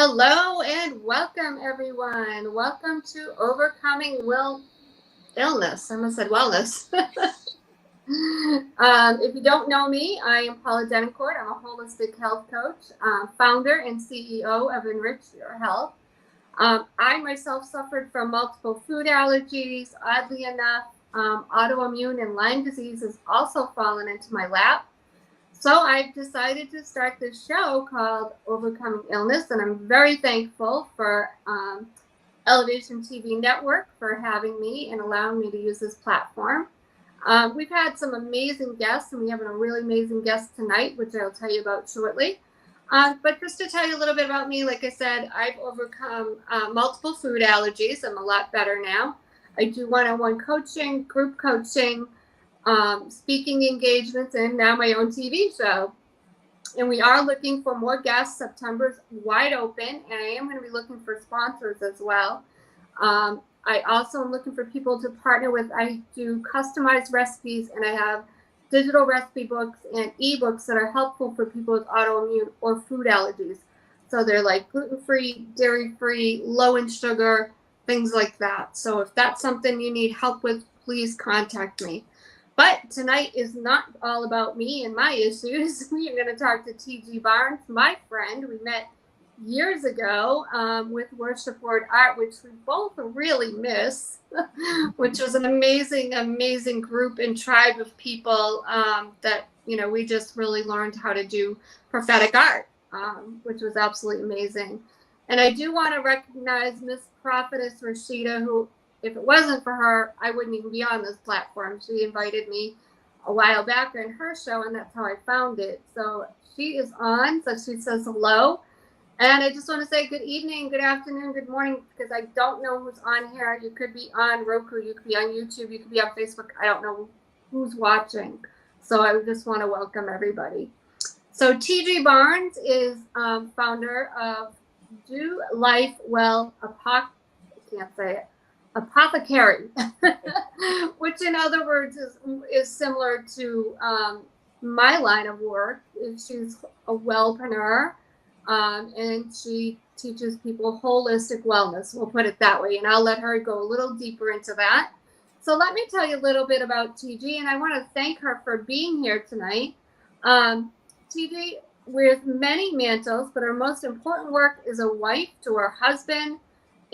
Hello and welcome, everyone. Welcome to Overcoming Illness. I almost said wellness. If you don't know me, I am Paula Denoncourt. I'm a holistic health coach, founder and CEO of Enrich Your Health. I myself suffered from multiple food allergies. Oddly enough, autoimmune and Lyme disease has also fallen into my lap. So I've decided to start this show called Overcoming Illness, and I'm very thankful for Elevation TV Network for having me and allowing me to use this platform. We've had some amazing guests, and we have a really amazing guest tonight, which I'll tell you about shortly. But just to tell you a little bit about me, like I said, I've overcome multiple food allergies. I'm a lot better now. I do one-on-one coaching, group coaching, speaking engagements, and now my own TV show. And we are looking for more guests. September's wide open, and I am going to be looking for sponsors as well. I also am looking for people to partner with. I do customized recipes, and I have digital recipe books and ebooks that are helpful for people with autoimmune or food allergies. So they're like gluten-free, dairy-free, low in sugar, things like that. So if that's something you need help with, please contact me. But tonight is not all about me and my issues. We are going to talk to T.G. Barnes, my friend. We met years ago with Worship Word Art, which we both really miss, which was an amazing, amazing group and tribe of people that, we just really learned how to do prophetic art, which was absolutely amazing. And I do want to recognize Miss Prophetess Rashida, who, if it wasn't for her, I wouldn't even be on this platform. She invited me a while back in her show, and that's how I found it. So she is on, so she says hello. And I just want to say good evening, good afternoon, good morning, because I don't know who's on here. You could be on Roku, you could be on YouTube, you could be on Facebook. I don't know who's watching. So I just want to welcome everybody. So T.G. Barnes is founder of Do Life Well I can't say it. Apothecary, which in other words is similar to my line of work. She's a well-preneur, and she teaches people holistic wellness. We'll put it that way, and I'll let her go a little deeper into that. So let me tell you a little bit about TG, and I want to thank her for being here tonight. TG wears many mantles, but her most important work is a wife to her husband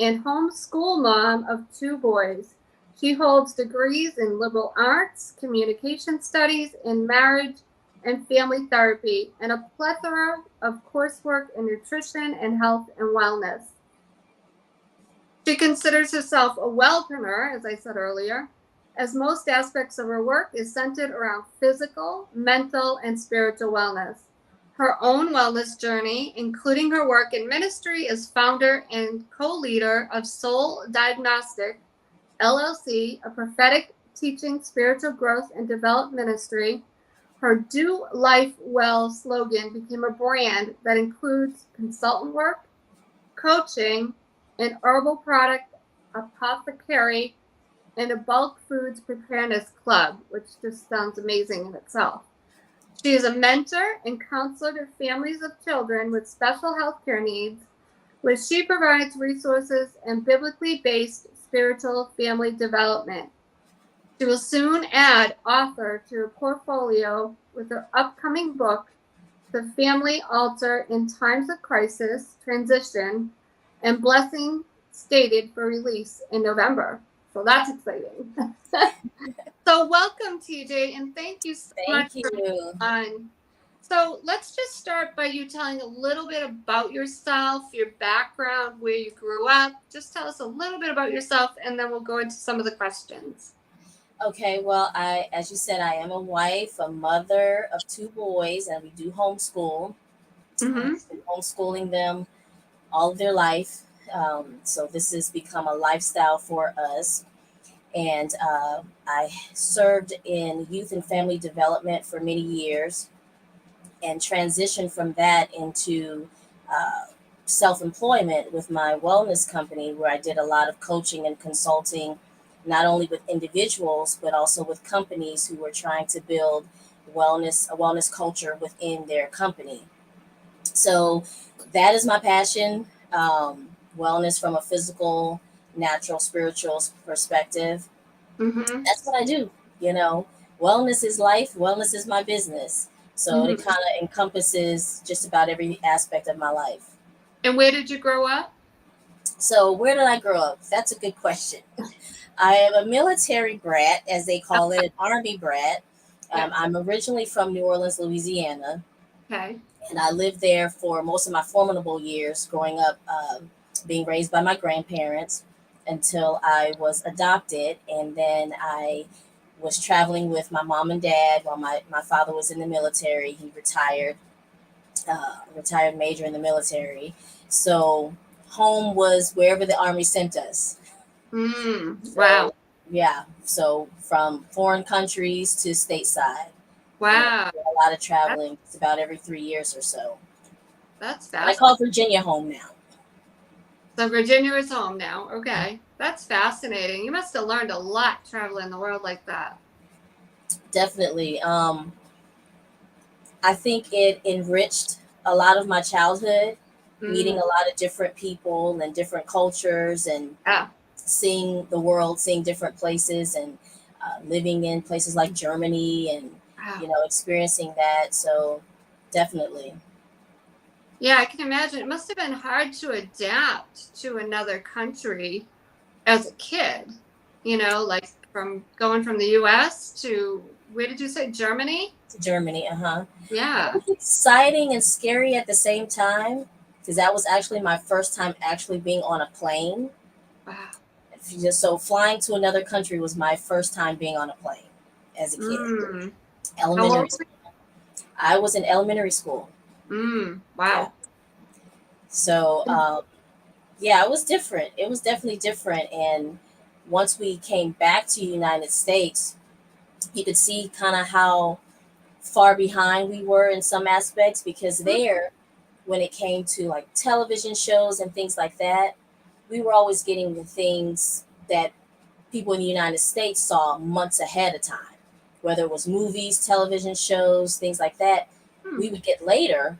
and homeschool mom of 2 boys. She holds degrees in liberal arts, communication studies, and marriage and family therapy, and a plethora of coursework in nutrition and health and wellness. She considers herself a well-preneur, as I said earlier, as most aspects of her work is centered around physical, mental, and spiritual wellness. Her own wellness journey, including her work in ministry as founder and co-leader of Soul Diagnostic, LLC, a prophetic teaching, spiritual growth, and development ministry. Her Do Life Well slogan became a brand that includes consultant work, coaching, an herbal product apothecary, and a bulk foods preparedness club, which just sounds amazing in itself. She is a mentor and counselor to families of children with special healthcare needs, where she provides resources and biblically based spiritual family development. She will soon add author to her portfolio with her upcoming book, The Family Altar in Times of Crisis, Transition, and Blessing, stated for release in November. So that's exciting. So welcome, TJ, and thank you so much for being on. So let's just start by you telling a little bit about yourself, your background, where you grew up. Just tell us a little bit about yourself, and then we'll go into some of the questions. Okay, well, as you said, I am a wife, a mother of 2 boys, and we do homeschool. Mm-hmm. I've been homeschooling them all of their life. So this has become a lifestyle for us. And I served in youth and family development for many years and transitioned from that into self-employment with my wellness company, where I did a lot of coaching and consulting, not only with individuals, but also with companies who were trying to build a wellness culture within their company. So that is my passion. wellness from a physical, natural, spiritual perspective. Mm-hmm. That's what I do. You know, wellness is life, wellness is my business. So it Mm-hmm. kind of encompasses just about every aspect of my life. And where did you grow up? So, where did I grow up? That's a good question. I am a military brat, as they call it, an army brat. Yeah. I'm originally from New Orleans, Louisiana, Okay. and I lived there for most of my formidable years growing up, being raised by my grandparents until I was adopted. And then I was traveling with my mom and dad while my father was in the military. He retired, retired major in the military. So home was wherever the army sent us. Wow. So yeah, so from foreign countries to stateside, Wow. a lot of That, traveling. It's about every 3 years or so. that's But I fascinating. call Virginia home now. So Virginia is home now. Okay. That's fascinating. You must have learned a lot traveling the world like that. Definitely. I think it enriched a lot of my childhood, meeting Mm, a lot of different people and different cultures and yeah. seeing the world, seeing different places and living in places like Germany and, Wow. experiencing that. So definitely. Yeah, I can imagine. It must have been hard to adapt to another country as a kid, like from going from the US to where did you say Germany? Germany, uh-huh. It Yeah. was exciting and scary at the same time because that was actually my first time actually being on a plane. Wow. So flying to another country was my first time being on a plane as a kid. Mm. How Elementary old were school. I was in elementary school. you? Yeah. Wow. So yeah, it was different. It was definitely different. And once we came back to the United States, you could see kind of how far behind we were in some aspects because Mm, there, when it came to like television shows and things like that, we were always getting the things that people in the United States saw months ahead of time, whether it was movies, television shows, things like that. mm. We would get later.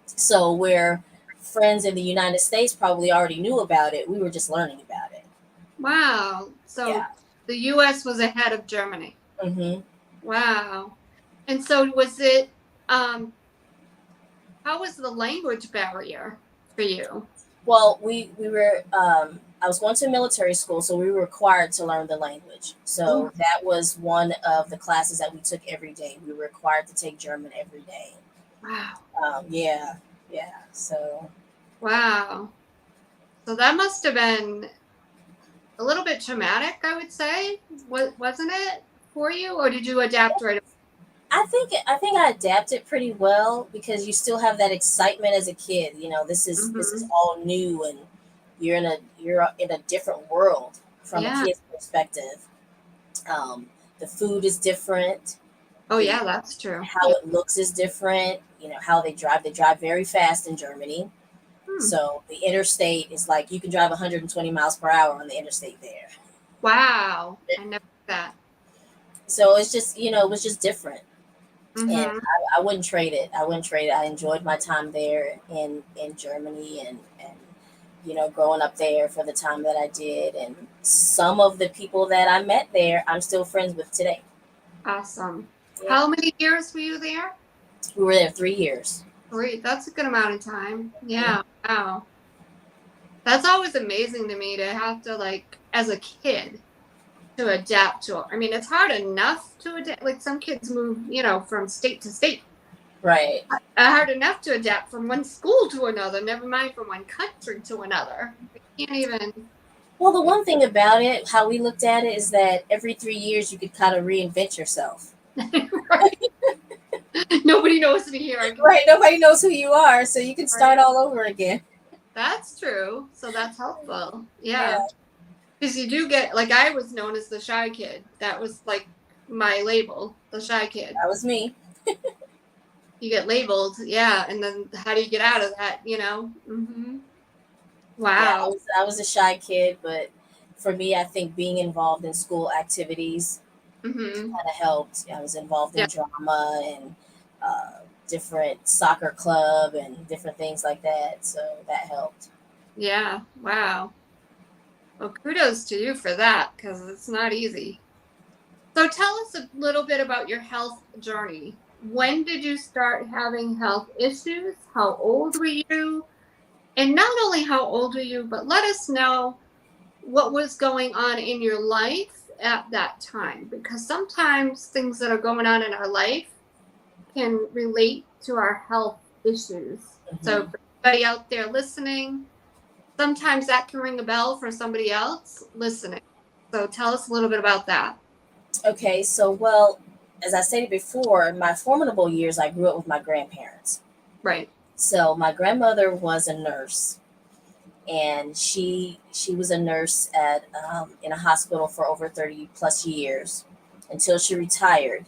So where friends in the United States probably already knew about it, we were just learning about it. Wow. So Yeah. the US was ahead of Germany. Hmm. Wow. And so was it how was the language barrier for you? Well, we were. I was going to military school, so we were required to learn the language. Ooh, So that was one of the classes that we took every day. We were required to take German every day. wow. Yeah, yeah. So Wow. So that must have been a little bit traumatic, I would say. Wasn't it for you, or did you adapt right I think I adapted pretty well because you still have that excitement as a kid. This is away? all new and you're in a different world from a Yeah. kid's perspective. Um, the food is different. Oh, The yeah, that's true. how Yeah. it looks is different. How they drive very fast in Germany. Hmm. So the interstate is like you can drive 120 miles per hour on the interstate there. Wow. I never knew that. So it's just it was just different. And Mm-hmm. I wouldn't trade it. I wouldn't trade it. I enjoyed my time there in Germany and growing up there for the time that I did. And some of the people that I met there, I'm still friends with today. Awesome. Yeah, How many years were you there? we were there 3 years. Great. That's a good amount of time. Mhm. Yeah. Wow. That's always amazing to me to have to, like, as a kid, to adapt to. I mean, it's hard enough to adapt. Like, some kids move, from state to state. Right. Hard enough to adapt from one school to another, never mind from one country to another. I can't even. Well, the one thing about it, how we looked at it, is that every 3 years you could kind of reinvent yourself. Right. Nobody knows me here. I can. Right. Nobody knows who you are, so you can start Right. all over again. That's true. So that's helpful. Yeah, Yeah. Because you do get, like, I was known as the shy kid. That was like my label, the shy kid. that was me. You get labeled. Yeah. And then how do you get out of that, Yeah, I Wow. was I was a shy kid, but for me, I think being involved in school activities Hmm. kind of helped. I was involved Yeah. in drama and different soccer club and different things like that, so that helped. Yeah. Wow. Well, kudos to you for that because it's not easy. So tell us a little bit about your health journey. When did you start having health issues? How old were you? And not only how old were you, but let us know what was going on in your life at that time. Because sometimes things that are going on in our life can relate to our health issues. So, Mhm. for everybody out there listening, sometimes that can ring a bell for somebody else listening. So, tell us a little bit about that. Okay, so well, as I stated before, in my formidable years, I grew up with my grandparents. Right. So my grandmother was a nurse, and she was a nurse at in a hospital for over 30 plus years until she retired.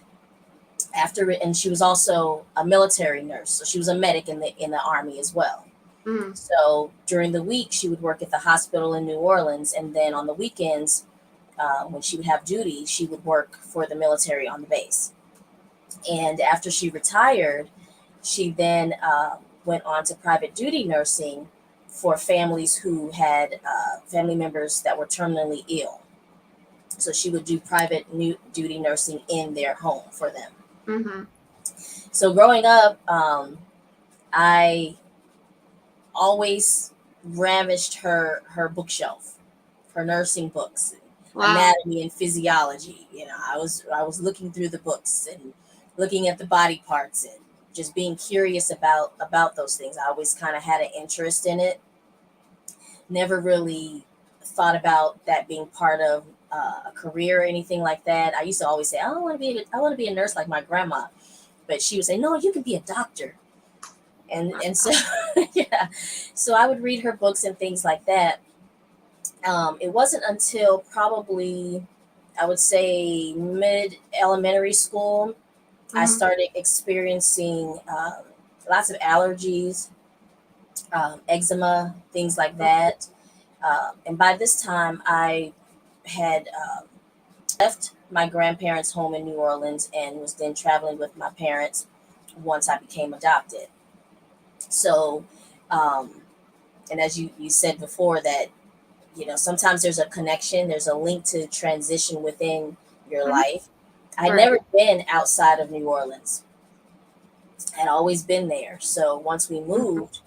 After and she was also a military nurse, so she was a medic in the army as well. Mm. So during the week, she would work at the hospital in New Orleans, and then on the weekends, when she would have duty, she would work for the military on the base. And after she retired, she then went on to private duty nursing for families who had family members that were terminally ill. So she would do private duty nursing in their home for them. Mm-hmm. So growing up, I always ravished her bookshelf, her nursing books, Wow. anatomy and physiology. I was looking through the books and looking at the body parts and just being curious about those things. I always kind of had an interest in it. Never really thought about that being part of a career or anything like that. I used to always say, I want to be a nurse like my grandma, but she would say, no, you can be a doctor. And so yeah, so I would read her books and things like that. It wasn't until probably, I would say, mid elementary school, I Mm-hmm. started experiencing lots of allergies, eczema, things like that. And by this time, I had left my grandparents' home in New Orleans and was then traveling with my parents once I became adopted. So, um, and as you said before, that sometimes there's a connection, there's a link to transition within your Mm-hmm. life. I'd Right. never been outside of New Orleans, had always been there. So once we Mm-hmm. moved,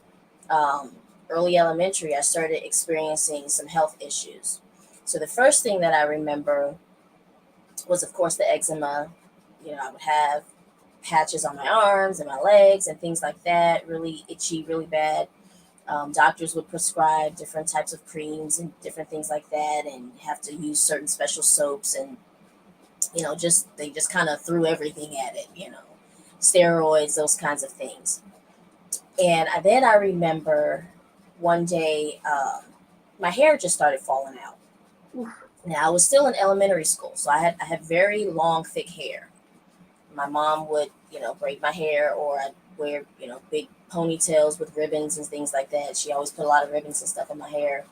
um, early elementary, I started experiencing some health issues. So the first thing that I remember was, of course, the eczema. I would have patches on my arms and my legs and things like that, really itchy, really bad. Doctors would prescribe different types of creams and different things like that, and have to use certain special soaps, and just they just kind of threw everything at it, steroids, those kinds of things. And then I remember one day, my hair just started falling out. Oof. Now I was still in elementary school, so I had very long, thick hair. My mom would, braid my hair, or I'd wear, big ponytails with ribbons and things like that. She always put a lot of ribbons and stuff in my hair.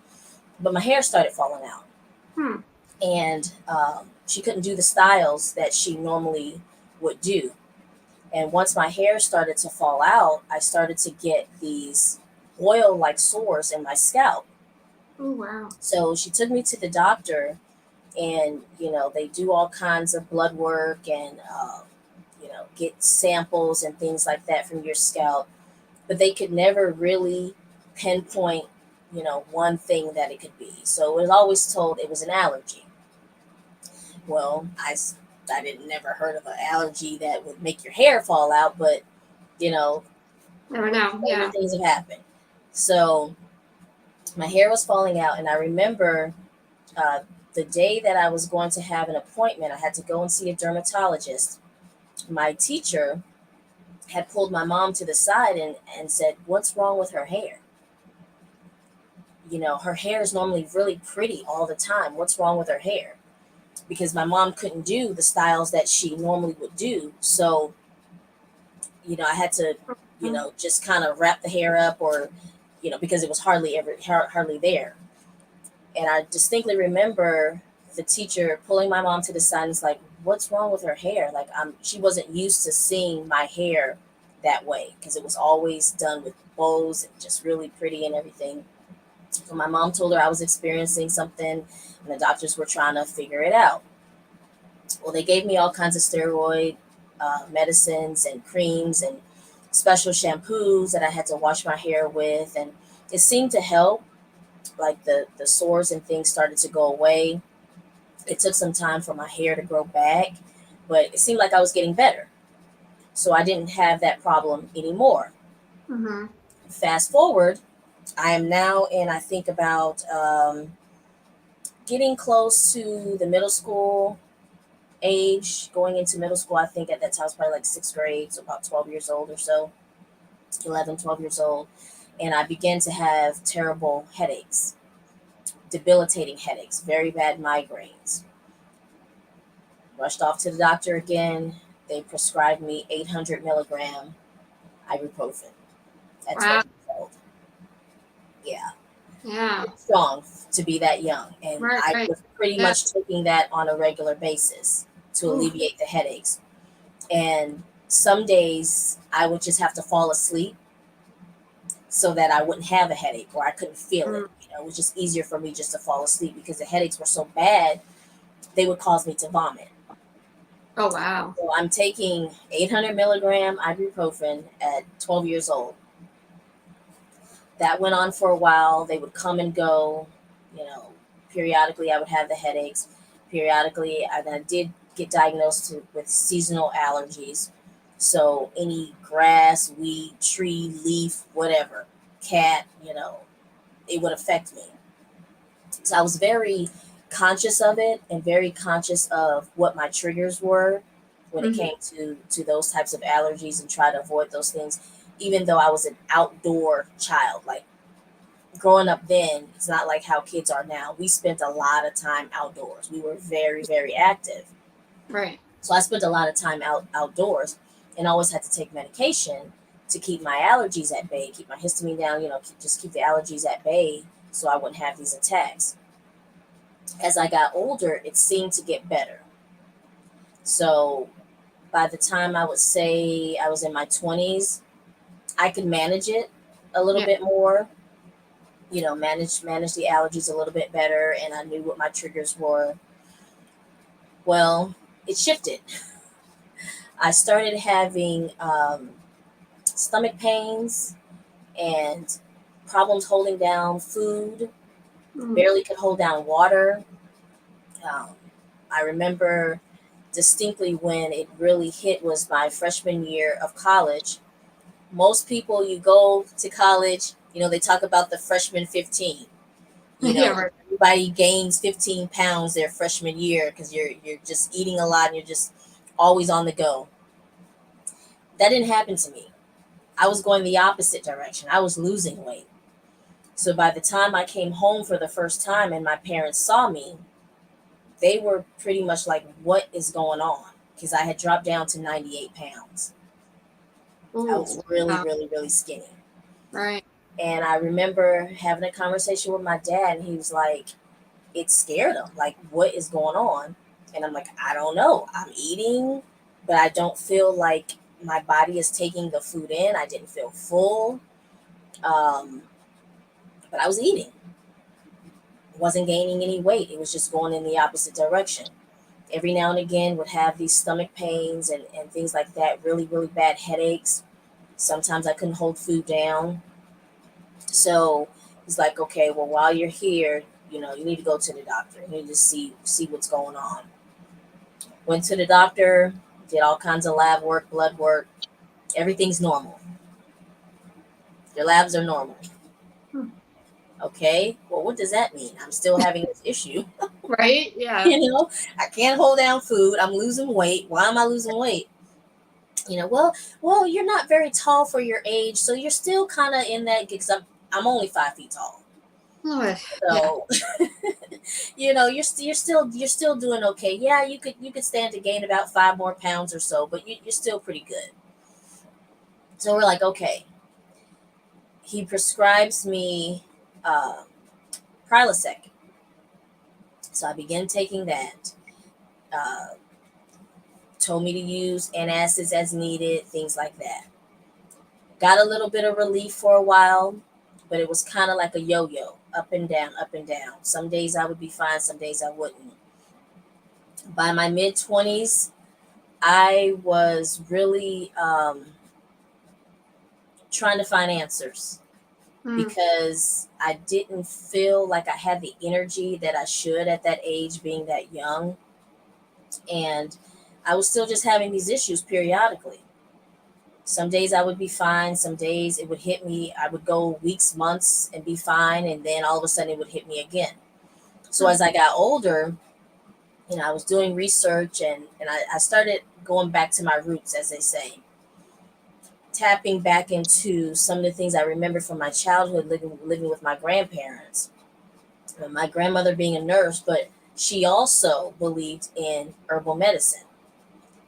But my hair started falling out. Hmm. And she couldn't do the styles that she normally would do. And once my hair started to fall out, I started to get these oil like sores in my scalp. Oh, wow. So she took me to the doctor, and they do all kinds of blood work, and get samples and things like that from your scalp, but they could never really pinpoint one thing that it could be. So it was always told it was an allergy. Well, I didn't never heard of an allergy that would make your hair fall out, but you know Never know. stranger Yeah. things have happened. So my hair was falling out, and I remember uh, the day that I was going to have an appointment, I had to go and see a dermatologist. My teacher had pulled my mom to the side and said, "What's wrong with her hair? Her hair is normally really pretty all the time. What's wrong with her hair?" Because my mom couldn't do the styles that she normally would do. So, I had to, Mhm. just kind of wrap the hair up, or, because it was hardly there. And I distinctly remember the teacher pulling my mom to the side and it's like, "What's wrong with her hair?" Like, she wasn't used to seeing my hair that way, because it was always done with bows and just really pretty and everything. So my mom told her I was experiencing something, and the doctors were trying to figure it out. Well, they gave me all kinds of steroid medicines and creams and special shampoos that I had to wash my hair with, and it seemed to help. Like the sores and things started to go away. It took some time for my hair to grow back, but it seemed like I was getting better. So I didn't have that problem anymore. Mm-hmm. Fast forward, I am now in, I think, about getting close to the middle school age, going into middle school. I think at that time I was probably like sixth grade, so about 12 years old or so, 11, 12 years old. And I began to have terrible headaches, debilitating headaches, very bad migraines. Rushed off to the doctor again. They prescribed me 800 milligram ibuprofen at Wow. 12 years old. Yeah, Yeah. pretty strong to be that young. And Right. I Right. was pretty Yeah. much taking that on a regular basis to Ooh. alleviate the headaches. And some days I would just have to fall asleep so that I wouldn't have a headache or I couldn't feel it. Mm. It was just easier for me just to fall asleep because the headaches were so bad, they would cause me to vomit. Oh wow. So I'm taking 800 milligram ibuprofen at 12 years old. That went on for a while. They would come and go. You know, periodically I would have the headaches. Periodically, I did get diagnosed with seasonal allergies. So any grass, weed, tree, leaf, whatever, cat, it would affect me. So I was very conscious of it and very conscious of what my triggers were when it Mm-hmm. came to those types of allergies and try to avoid those things. Even though I was an outdoor child, like growing up then, it's not like how kids are now. We spent a lot of time outdoors. We were very, very active. Right. So I spent a lot of time outdoors and always had to take medication to keep my allergies at bay, keep my histamine down, just keep the allergies at bay so I wouldn't have these attacks. As I got older, it seemed to get better. So by the time I would say I was in my 20s, I could manage it a little Yeah. bit more, manage the allergies a little bit better, and I knew what my triggers were. Well, it shifted. I started having stomach pains and problems holding down food, Mm. barely could hold down water. Um, I remember distinctly when it really hit was my freshman year of college. Most people, you go to college, they talk about the freshman 15. Yeah. Right. Everybody gains 15 pounds their freshman year because you're just eating a lot and you're just always on the go. That didn't happen to me. I was going the opposite direction. I was losing weight. So by the time I came home for the first time and my parents saw me, they were pretty much like, what is going on? Because I had dropped down to 98 pounds. I was Ooh. really, Wow. really, really skinny. Right. And I remember having a conversation with my dad, and he was like, it scared him. Like, what is going on? And I'm like, I don't know. I'm eating, but I don't feel like my body is taking the food in. I didn't feel full. Um, but I was eating. Wasn't gaining any weight. It was just going in the opposite direction. Every now and again would have these stomach pains and things like that, really, really bad headaches. Sometimes I couldn't hold food down. So he's like, okay, well, while you're here, you need to go to the doctor. You need to see what's going on. Went to the doctor, did all kinds of lab work, blood work. Everything's normal. Your labs are normal. Hmm. Okay, well, what does that mean? I'm still having this issue. Right. Yeah. I can't hold down food. I'm losing weight. Why am I losing weight? Well, you're not very tall for your age, so you're still kind of in that because I'm only 5 feet tall. Oh, yeah. So, you're still doing okay. Yeah, you could stand to gain about 5 more pounds or so, but you're still pretty good. So we're like, okay. He prescribes me uh, Prilosec, so I began taking that. Uh, Told me to use antacids as needed, things like that. Got a little bit of relief for a while, but it was kind of like a yo-yo. up and down, up and down. Some days I would be fine, some days I wouldn't. By my mid 20s, I was really trying to find answers Mm. because I didn't feel like I had the energy that I should at that age, being that young. And I was still just having these issues periodically. Some days I would be fine, some days it would hit me. I would go weeks, months and be fine, and then all of a sudden it would hit me again. So Mm. as I got older, I was doing research, and I started going back to my roots, as they say, tapping back into some of the things I remember from my childhood living with my grandparents. My grandmother being a nurse, but she also believed in herbal medicine.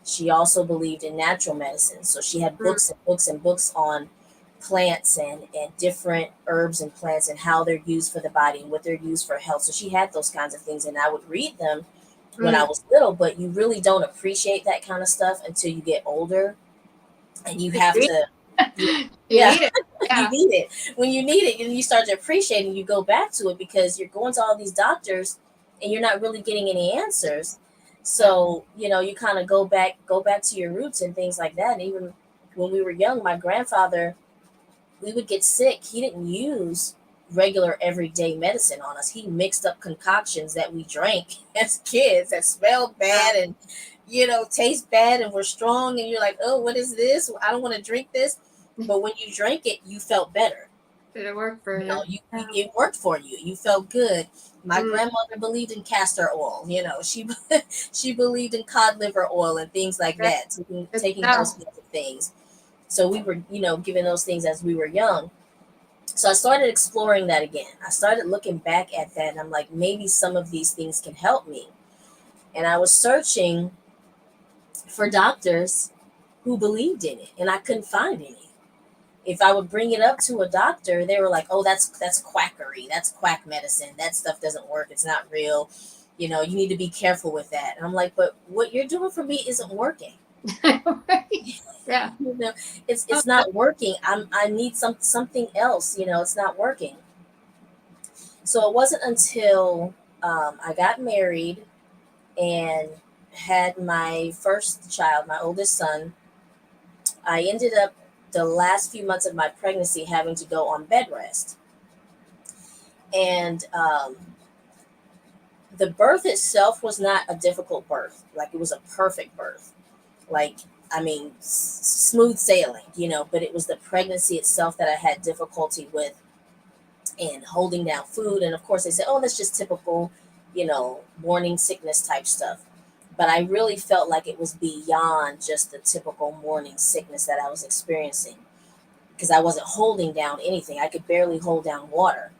She also believed in natural medicine. So she had Mm. books and books and books on plants and different herbs and plants and how they're used for the body and what they're used for health. So she had those kinds of things, and I would read them when I Mm. was little, but you really don't appreciate that kind of stuff until you get older and you You have need to, you yeah, need it. you Yeah. need it. When you need it, and you start to appreciate it, and you go back to it because you're going to all these doctors and you're not really getting any answers. Yeah. So, you kind of go back to your roots and things like that. And even when we were young, my grandfather, we would get sick. He didn't use regular everyday medicine on us. He mixed up concoctions that we drank as kids that smelled Yeah. bad and taste bad and were strong, and you're like, oh, what is this? I don't want to drink this. But when you drank it, you felt better. Did it work for you? You Yeah. it worked for you. You felt good. My Mm. grandmother believed in castor oil. She she believed in cod liver oil and things like That- that. Good Taking those stuff. kinds of things. So we were, given those things as we were young. So I started exploring that again. I started looking back at that, and I'm like, maybe some of these things can help me. And I was searching for doctors who believed in it, and I couldn't find any. If I would bring it up to a doctor, they were like, "Oh, that's quackery. That's quack medicine. That stuff doesn't work. It's not real. You need to be careful with that." And I'm like, "But what you're doing for me isn't working. Right. Yeah. You know, it's Oh, it's not working. I need something else. It's not working." So it wasn't until I got married and had my first child, my oldest son, I ended up the last few months of my pregnancy having to go on bed rest. And the birth itself was not a difficult birth. Like, it was a perfect birth. Like, I mean, smooth sailing, but it was the pregnancy itself that I had difficulty with, and holding down food. And of course, they said, oh, that's just typical, morning sickness type stuff. But I really felt like it was beyond just the typical morning sickness that I was experiencing, because I wasn't holding down anything. I could barely hold down water.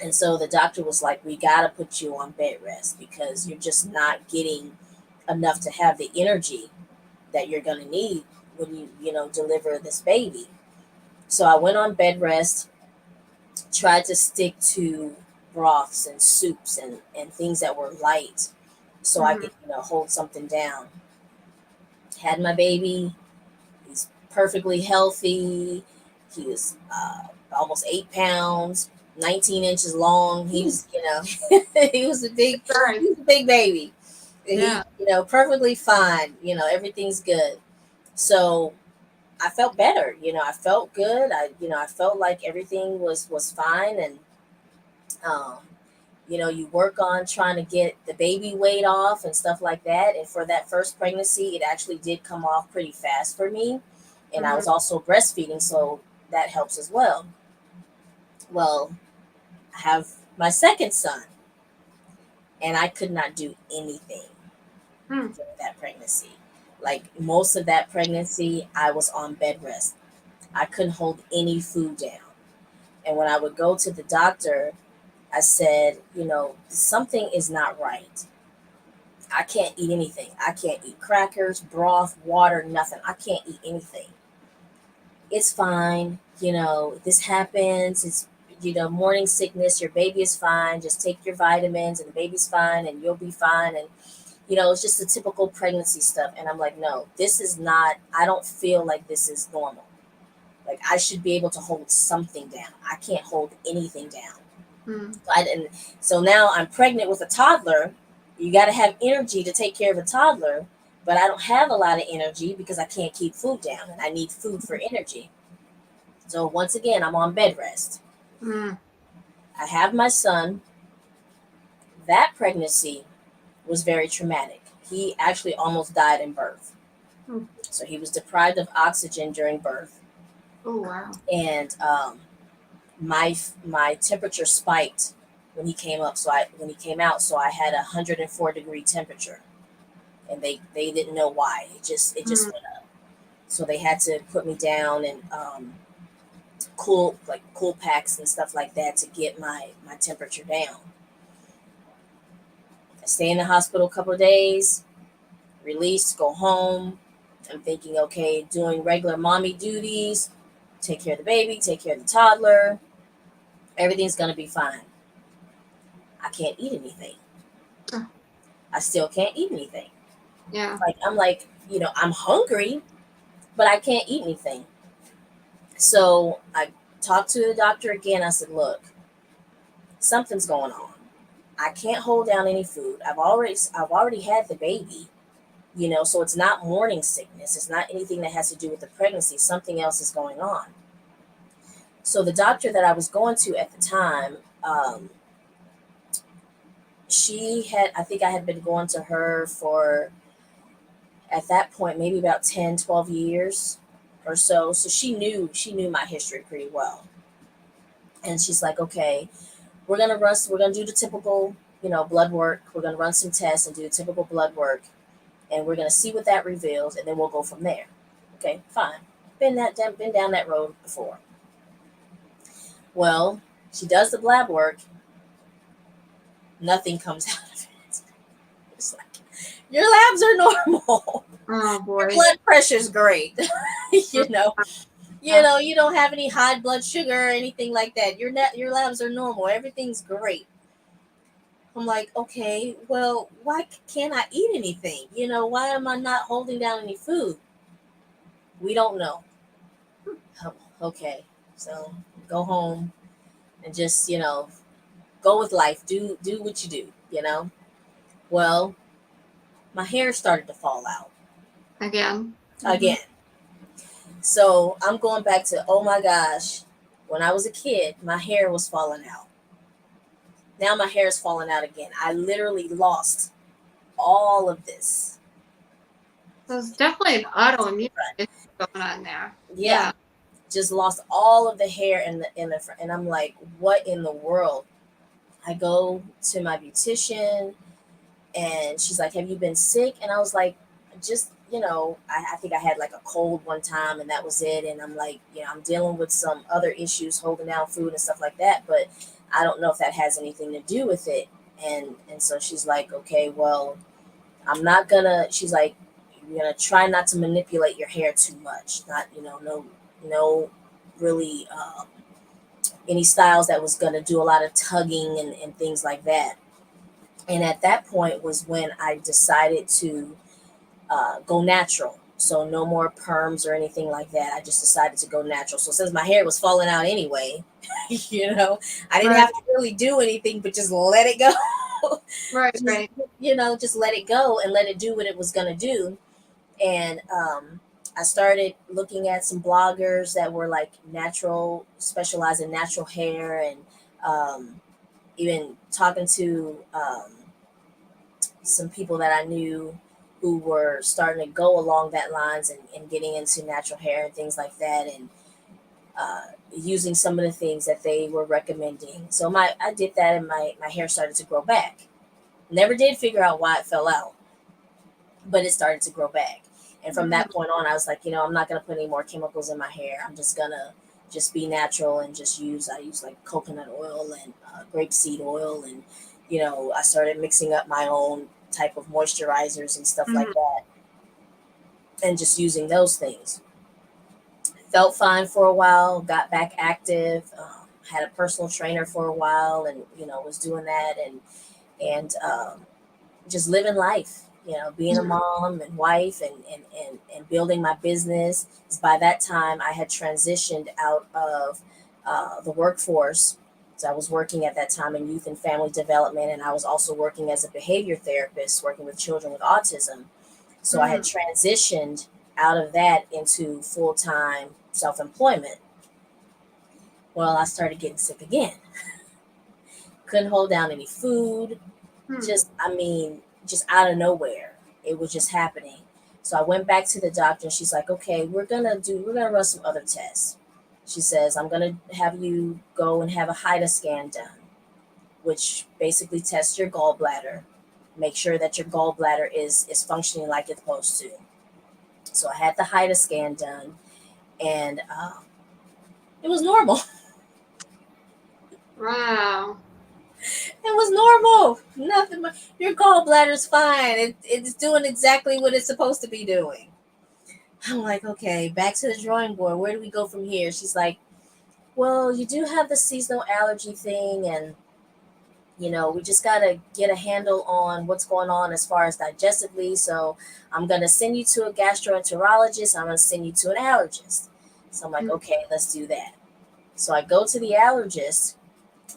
And so the doctor was like, we got to put you on bed rest because you're just not getting enough to have the energy that you're going to need when you deliver this baby. So I went on bed rest, tried to stick to broths and soups and things that were light so I mhm. could, hold something down. Had my baby. He's perfectly healthy. He was almost 8 pounds, 19 inches long. He Ooh, was, he was a big, sorry. he was a big baby. He, Yeah. perfectly fine. Everything's good. So I felt better. I felt good. I felt like everything was fine. And um, you work on trying to get the baby weight off and stuff like that. And for that first pregnancy, it actually did come off pretty fast for me. And I Mhm. was also breastfeeding, so that helps as well. Well, I have my second son, and I could not do anything Mm. during that pregnancy. Like, most of that pregnancy, I was on bed rest. I couldn't hold any food down. And when I would go to the doctor, I said, something is not right. I can't eat anything. I can't eat crackers, broth, water, nothing. I can't eat anything. It's fine. This happens. It's, morning sickness. Your baby is fine. Just take your vitamins and the baby's fine and you'll be fine. And, it's just the typical pregnancy stuff. And I'm like, no, this is not, I don't feel like this is normal. Like, I should be able to hold something down. I can't hold anything down. Mm. I didn't. So now I'm pregnant with a toddler. You got to have energy to take care of a toddler, but I don't have a lot of energy because I can't keep food down, and I need food for energy. So once again, I'm on bed rest. Mm. I have my son. That pregnancy was very traumatic. He actually almost died in birth. Mm. So he was deprived of oxygen during birth, Oh, wow. and my temperature spiked when he came up. So when he came out, so I had 104-degree temperature, and they didn't know why. It just Mm. went up. So they had to put me down and cool packs and stuff like that to get my temperature down. I stay in the hospital a couple of days, released, go home. I'm thinking, okay, doing regular mommy duties, take care of the baby, take care of the toddler. Everything's gonna be fine. I can't eat anything. Oh, I still can't eat anything. yeah. Like I'm like, I'm hungry, but I can't eat anything. So I talked to the doctor again. I said, look, something's going on. I can't hold down any food. I've already had the baby, so it's not morning sickness. It's not anything that has to do with the pregnancy. Something else is going on. So the doctor that I was going to at the time, I think I had been going to her for, at that point, maybe about 10, 12 years or so. So she knew my history pretty well. And she's like, okay, we're gonna do the typical, blood work. We're gonna run some tests and do the typical blood work, and we're gonna see what that reveals, and then we'll go from there. Okay, fine. Been down that road before. Well, she does the lab work. Nothing comes out of it. It's like, your labs are normal. Oh, Your boy. blood pressure's great. you know, Uh, you don't have any high blood sugar or anything like that. Your labs are normal. Everything's great. I'm like, okay, well, why can't I eat anything? Why am I not holding down any food? We don't know. Oh, okay, so go home and just go with life. Do what you do. Well, my hair started to fall out again. Hmm. again. So I'm going back to, oh my gosh, when I was a kid, my hair was falling out. Now my hair is falling out again. I literally lost all of this. So it's definitely an autoimmune issue going on there. Yeah, Yeah. just lost all of the hair in the front, and I'm like, what in the world? I go to my beautician, and she's like, have you been sick? And I was like, just I think I had like a cold one time, and that was it. And I'm like, I'm dealing with some other issues, holding down food and stuff like that, but I don't know if that has anything to do with it. And so she's like, okay, well, she's like, you're gonna try not to manipulate your hair too much, not no really any styles that was going to do a lot of tugging and things like that. And at that point was when I decided to go natural. So no more perms or anything like that. I just decided to go natural. So since my hair was falling out anyway, I didn't Right. have to really do anything but just let it go. Right. just, Right. just let it go and let it do what it was going to do. And I started looking at some bloggers that were like natural, specialized in natural hair, and even talking to some people that I knew who were starting to go along that lines, and getting into natural hair and things like that, and using some of the things that they were recommending. So I did that, and my hair started to grow back. Never did figure out why it fell out, but it started to grow back. And from Mm. that point on, I was like, I'm not going to put any more chemicals in my hair. I'm just going to just be natural and I use like coconut oil and grapeseed oil. And, I started mixing up my own type of moisturizers and stuff like Mhm. that, and just using those things. Felt fine for a while, got back active, had a personal trainer for a while, and, was doing that, and just living life, being a mom and wife, and building my business. 'Cause by that time I had transitioned out of the workforce. So I was working at that time in youth and family development, and I was also working as a behavior therapist, working with children with autism. So I had transitioned out of that into full-time self-employment. Well, I started getting sick again. Couldn't hold down any food. Just out of nowhere. It was just happening. So I went back to the doctor and she's like, okay, we're gonna run some other tests. She says, I'm gonna have you go and have a HIDA scan done, which basically tests your gallbladder, make sure that your gallbladder is functioning like it's supposed to. So I had the HIDA scan done, and it was normal. Wow. It was normal. Nothing. Your gallbladder's fine. It's doing exactly what it's supposed to be doing. I'm like, okay, back to the drawing board. Where do we go from here? She's like, well, you do have the seasonal allergy thing, and we just got to get a handle on what's going on as far as digestively. So I'm going to send you to a gastroenterologist. I'm going to send you to an allergist. So I'm like, okay, let's do that. So I go to the allergist,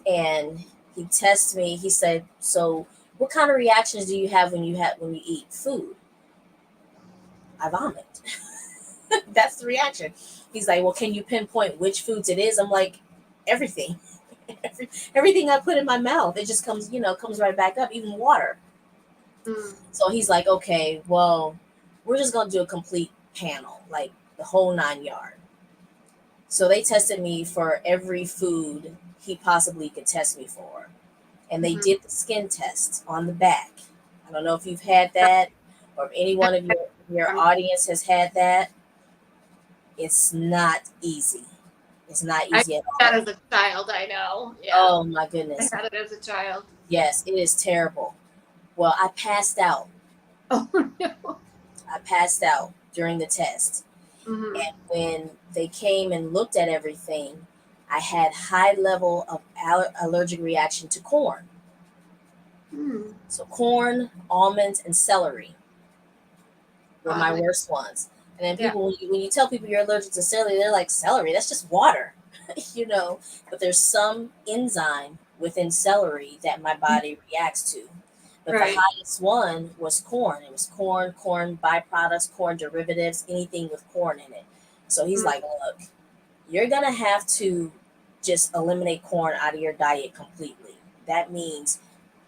and he tests me. He said, so what kind of reactions do you have when you eat food? I vomit. That's the reaction. He's like, well, can you pinpoint which foods it is? I'm like, everything. Everything I put in my mouth, it just comes right back up, even water. So he's like, okay, well, we're just going to do a complete panel, like the whole 9 yards. So they tested me for every food he possibly could test me for. And they did the skin test on the back. I don't know if you've had that, or if any one of your audience has had that. It's not easy. It's not easy at all. I had that as a child, I know. Yeah. Oh my goodness. I had it as a child. Yes, it is terrible. Well, I passed out. Oh no. I passed out during the test. And when they came and looked at everything, I had high level of allergic reaction to corn. So corn, almonds, and celery were my worst ones. And then people, when you tell people you're allergic to celery, they're like, celery, that's just water, But there's some enzyme within celery that my body reacts to. But the highest one was corn. It was corn byproducts, corn derivatives, anything with corn in it. So he's like, look, you're going to have to just eliminate corn out of your diet completely. That means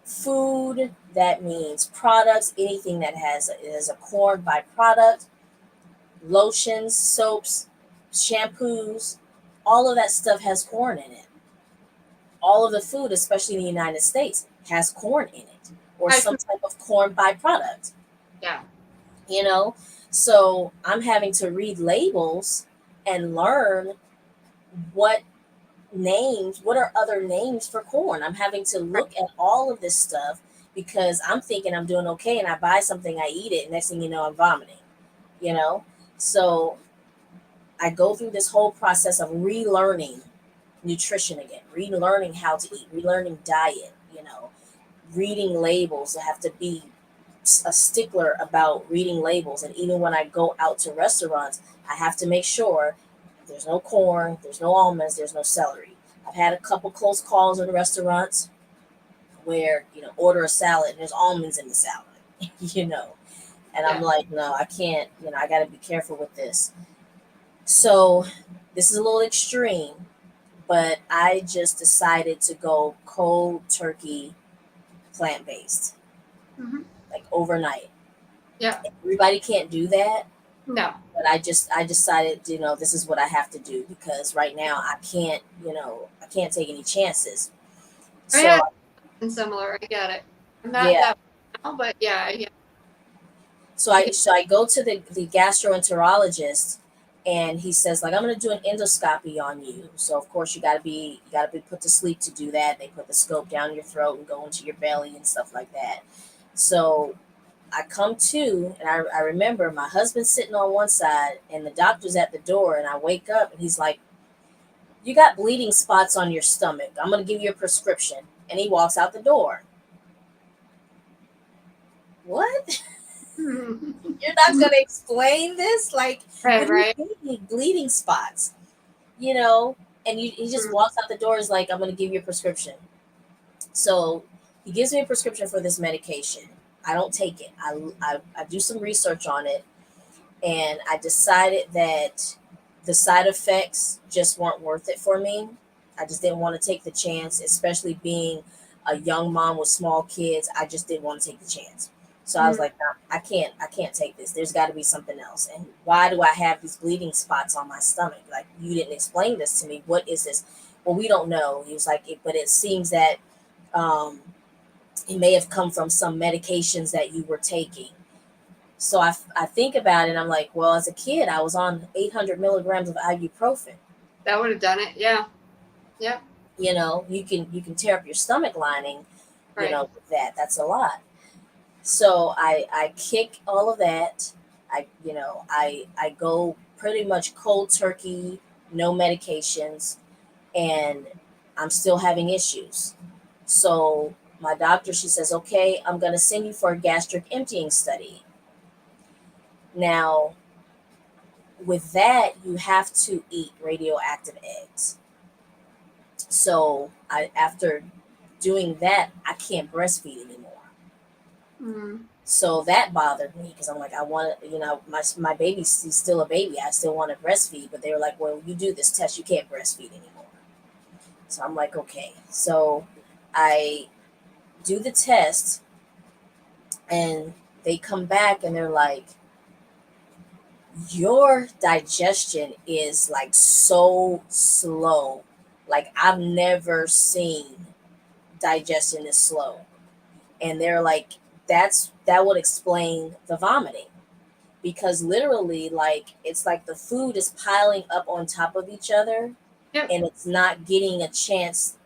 food, that means products, anything that has a corn byproduct, lotions, soaps, shampoos, all of that stuff has corn in it. All of the food, especially in the United States, has corn in it, or some type of corn byproduct. Yeah. So I'm having to read labels and learn what are other names for corn. I'm having to look at all of this stuff because I'm thinking I'm doing okay, and I buy something, I eat it, and next thing you know, I'm vomiting, So I go through this whole process of relearning nutrition again, relearning how to eat, relearning diet, reading labels. I have to be a stickler about reading labels. And even when I go out to restaurants, I have to make sure there's no corn, there's no almonds, there's no celery. I've had a couple close calls in restaurants where, order a salad and there's almonds in the salad, And I'm like, no, I can't, I got to be careful with this. So this is a little extreme, but I just decided to go cold turkey plant-based, like overnight. Yeah. Everybody can't do that. No. But I decided, this is what I have to do because right now I can't take any chances. So yeah, similar. I get it. Not that now, but yeah. So I go to the gastroenterologist, and he says, like, I'm going to do an endoscopy on you. So of course you got to be put to sleep to do that. They put the scope down your throat and go into your belly and stuff like that. So I come to, and I remember my husband's sitting on one side and the doctor's at the door, and I wake up and he's like, you got bleeding spots on your stomach. I'm going to give you a prescription. And he walks out the door. What? You're not going to explain this? Like, right. Bleeding spots, and And he just walks out the door, is like, I'm going to give you a prescription. So he gives me a prescription for this medication. I don't take it. I do some research on it, and I decided that the side effects just weren't worth it for me. I just didn't want to take the chance, especially being a young mom with small kids. I just didn't want to take the chance. So I was like, no, I can't take this. There's got to be something else. And why do I have these bleeding spots on my stomach? Like, you didn't explain this to me. What is this? Well, we don't know. He was like, but it seems that um, it may have come from some medications that you were taking. So I think about it, and I'm like, well, as a kid, I was on 800 milligrams of ibuprofen. That would have done it. Yeah. Yep. You can tear up your stomach lining, Right. with that. That's a lot. So I kick all of that. I go pretty much cold turkey, no medications, and I'm still having issues. So my doctor, she says, okay, I'm going to send you for a gastric emptying study. Now, with that, you have to eat radioactive eggs. So after doing that, I can't breastfeed anymore. Mm. So that bothered me because I'm like, I want to, my baby's he's still a baby. I still want to breastfeed, but they were like, well, you do this test, you can't breastfeed anymore. So I'm like, okay. So I do the test, and they come back and they're like, your digestion is like so slow. Like, I've never seen digestion is slow. And they're like, that would explain the vomiting, because literally, like, it's like the food is piling up on top of each other. Yep. And it's not getting a chance.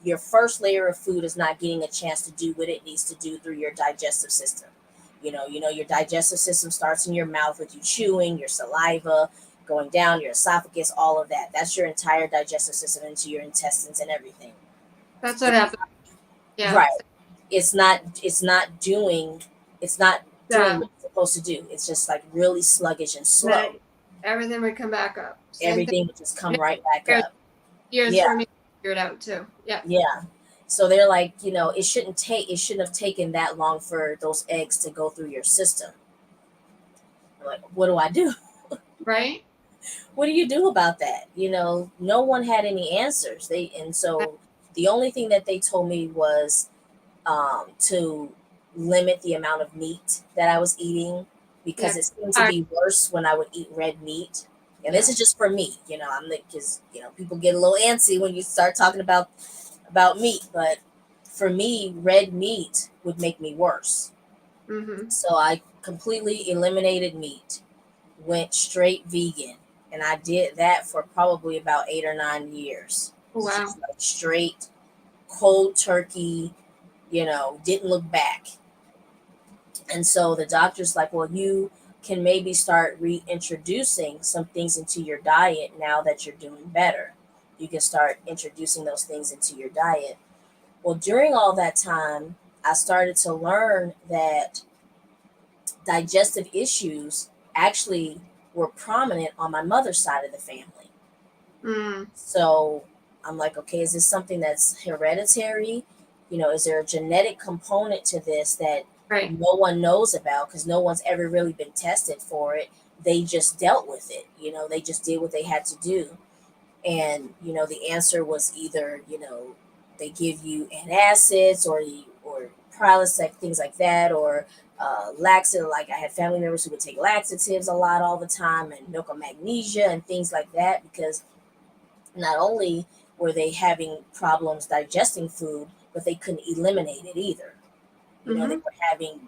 Your first layer of food is not getting a chance to do what it needs to do through your digestive system. Your digestive system starts in your mouth with you chewing, your saliva going down your esophagus, all of that. That's your entire digestive system into your intestines and everything. That's what happened. Yeah. Right. It's not doing what it's supposed to do. It's just like really sluggish and slow. Everything would come back up. Everything would just come right back up. Years Yeah. for me to figure it out too. Yeah. Yeah. So they're like, it shouldn't have taken that long for those eggs to go through your system. I'm like, what do I do? Right. What do you do about that? No one had any answers. So the only thing that they told me was to limit the amount of meat that I was eating, because it seemed to be worse when I would eat red meat. And this is just for me, because people get a little antsy when you start talking about meat, but for me, red meat would make me worse. Mm-hmm. So I completely eliminated meat, went straight vegan, and I did that for probably about 8 or 9 years. Oh, wow. Just like straight cold turkey, didn't look back. And so the doctor's like, well, you can maybe start reintroducing some things into your diet now that you're doing better. You can start introducing those things into your diet. Well, during all that time, I started to learn that digestive issues actually were prominent on my mother's side of the family. Mm. So I'm like, okay, is this something that's hereditary? Is there a genetic component to this that no one knows about, because no one's ever really been tested for it? They just dealt with it. They just did what they had to do. And, the answer was either, they give you antacids or Prilosec, things like that, or laxative. Like, I had family members who would take laxatives a lot all the time, and milk of magnesia and things like that, because not only were they having problems digesting food, but they couldn't eliminate it either. They were having,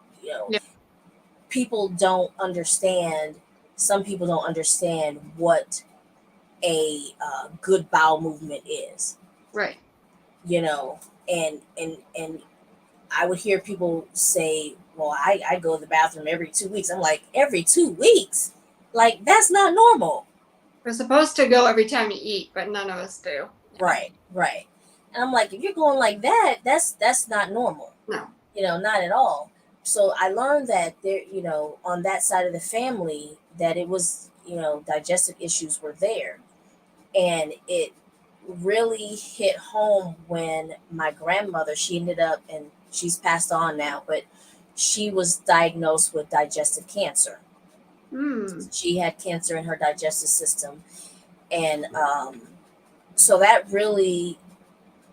people don't understand, some people don't understand what a good bowel movement is. Right. And I would hear people say, well, I go to the bathroom every 2 weeks. I'm like, every 2 weeks? Like, that's not normal. We're supposed to go every time you eat, but none of us do. Right. And I'm like, if you're going like that, that's not normal. No. Not at all. So I learned that there, on that side of the family, that it was, digestive issues were there. And it really hit home when my grandmother, she ended up, and she's passed on now, but she was diagnosed with digestive cancer. Mm. She had cancer in her digestive system. And so that really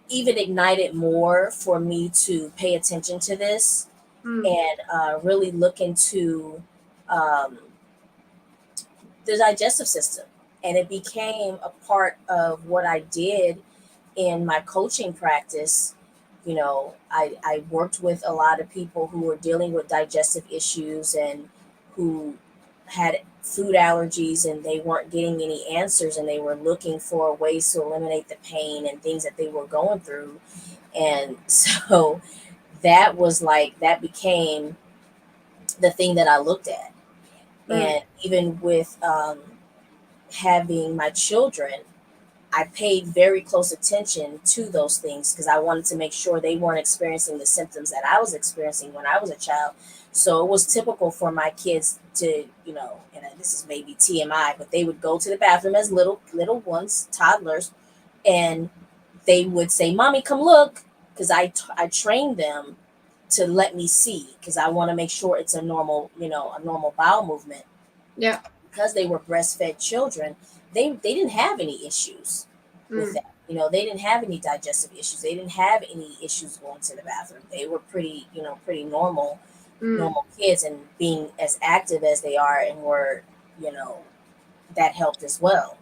even ignited more for me to pay attention to this Mm. and really look into um, the digestive system. And it became a part of what I did in my coaching practice. You know, I worked with a lot of people who were dealing with digestive issues and who had food allergies, and they weren't getting any answers, and they were looking for ways to eliminate the pain and things that they were going through. And so that was like, that became the thing that I looked at. Mm. And even with having my children, I paid very close attention to those things because I wanted to make sure they weren't experiencing the symptoms that I was experiencing when I was a child. So it was typical for my kids to, you know, and this is maybe TMI, but they would go to the bathroom as little ones, toddlers, and they would say, "Mommy, come look," because I trained them to let me see because I want to make sure it's a normal, you know, a normal bowel movement. Yeah. Because they were breastfed children, they didn't have any issues with Mm. that. You know, they didn't have any digestive issues. They didn't have any issues going to the bathroom. They were pretty, you know, pretty Mm. normal kids, and being as active as they are and were, you know, that helped as well.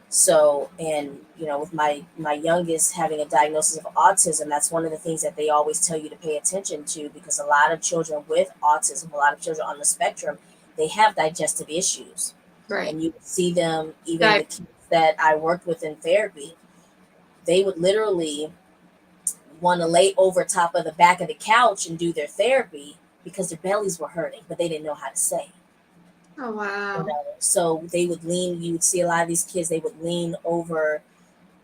So, and you know, with my youngest having a diagnosis of autism, that's one of the things that they always tell you to pay attention to, because a lot of children with autism, a lot of children on the spectrum, they have digestive issues. Right. And you see them, even the Di- kids that I worked with in therapy, they would literally want to lay over top of the back of the couch and do their therapy because their bellies were hurting, but they didn't know how to say. oh You wow. know, so they would lean. You would see a lot of these kids. They would lean over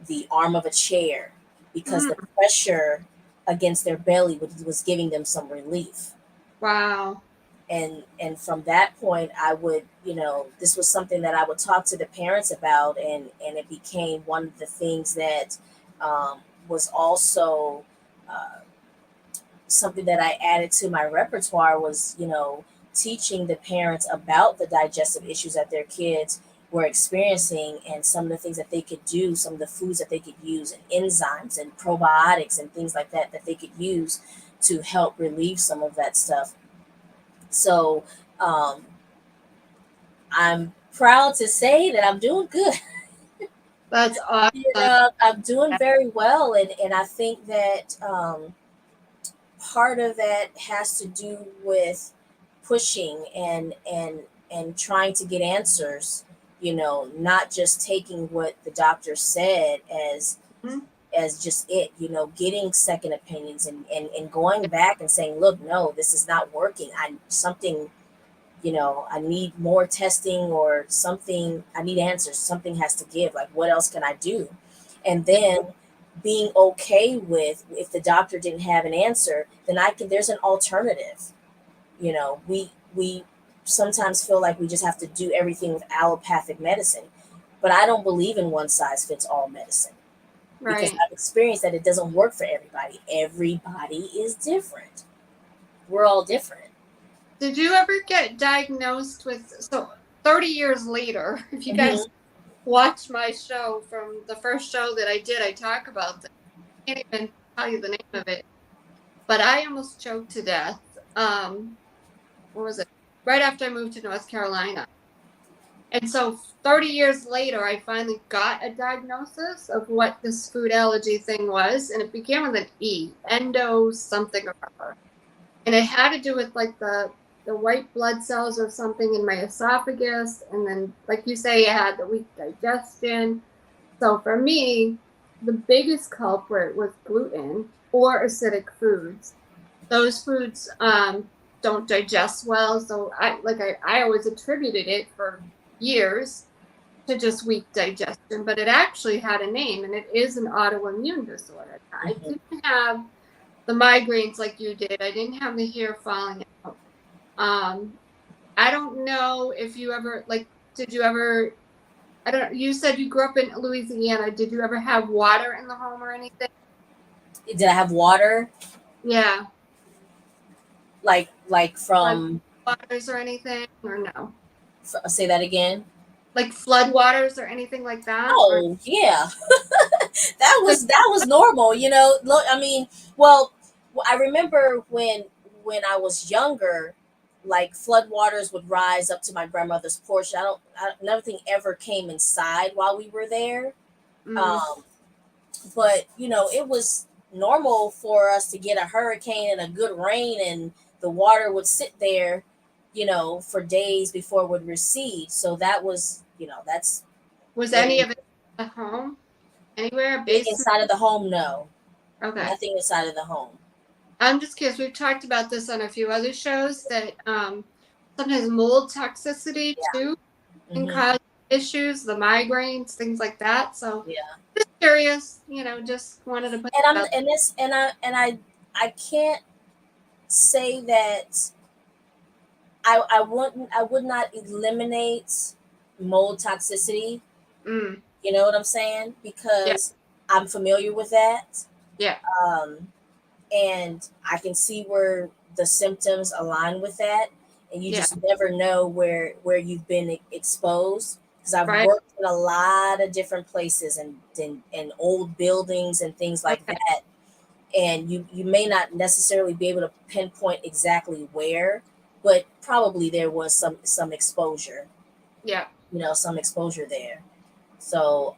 the arm of a chair because Mm. the pressure against their belly was giving them some relief. Wow. And from that point, I would, you know, this was something that I would talk to the parents about, and it became one of the things that um, was also uh, something that I added to my repertoire was, you know, teaching the parents about the digestive issues that their kids were experiencing, and some of the things that they could do, some of the foods that they could use, and enzymes and probiotics and things like that that they could use to help relieve some of that stuff. So um, I'm proud to say that I'm doing good. That's You awesome. know, I'm doing very well, and I think that part of that has to do with pushing and trying to get answers. You know, not just taking what the doctor said Mhm. as just it. You know, getting second opinions, and going back and saying, look, no, this is not working. I something, you know, I need more testing or something. I need answers. Something has to give. Like, what else can I do? And then being okay with, if the doctor didn't have an answer, then I can, there's an alternative. You know, we sometimes feel like we just have to do everything with allopathic medicine, but I don't believe in one size fits all medicine, because Right. I've experienced that it doesn't work for everybody. Everybody is different. We're all different. Did you ever get diagnosed with, so 30 years later, if you guys Hmm. watch my show from the first show that I did, I talk about this. I can't even tell you the name of it, but I almost choked to death. What was it? Right after I moved to North Carolina. And so 30 years later, I finally got a diagnosis of what this food allergy thing was, and it began with an E, endo something or other. And it had to do with like the white blood cells or something in my esophagus, and then like you say, I had the weak digestion. So for me, the biggest culprit was gluten or acidic foods. Those foods don't digest well, so I always attributed it for years to just weak digestion, but it actually had a name, and it is an autoimmune disorder. I Hmm. didn't have the migraines like you did. I didn't have the hair falling out. Um, I don't know if you ever, like, did you ever? I don't. You said you grew up in Louisiana. Did you ever have water in the home or anything? Did I have water? Yeah, Like like from waters or anything, or no? say that again. Like flood waters or anything like that, or Oh yeah, that was normal. Look, I mean, well, I remember when I was younger, like floodwaters would rise up to my grandmother's porch. Nothing ever came inside while we were there. mm, Um, but it was normal for us to get a hurricane and a good rain, and the water would sit there, for days before it would recede. So that was, that's was what any of it at home? Anywhere? Basement? inside of the home. No, Okay. nothing inside of the home. I'm just curious. We've talked about this on a few other shows that sometimes mold toxicity Yeah. too can Hmm. cause issues, the migraines, things like that. So Yeah. just curious, just wanted to put And that I'm out. and this and I can't say that I would not eliminate mold toxicity. Mm, You know what I'm saying? yeah, Because I'm familiar with that. yeah, Um, and I can see where the symptoms align with that, and you yeah. just never know where you've been exposed. Because I've Right. worked in a lot of different places and old buildings and things like Okay. that, and you may not necessarily be able to pinpoint exactly where, but probably there was some exposure, Yeah. some exposure there. So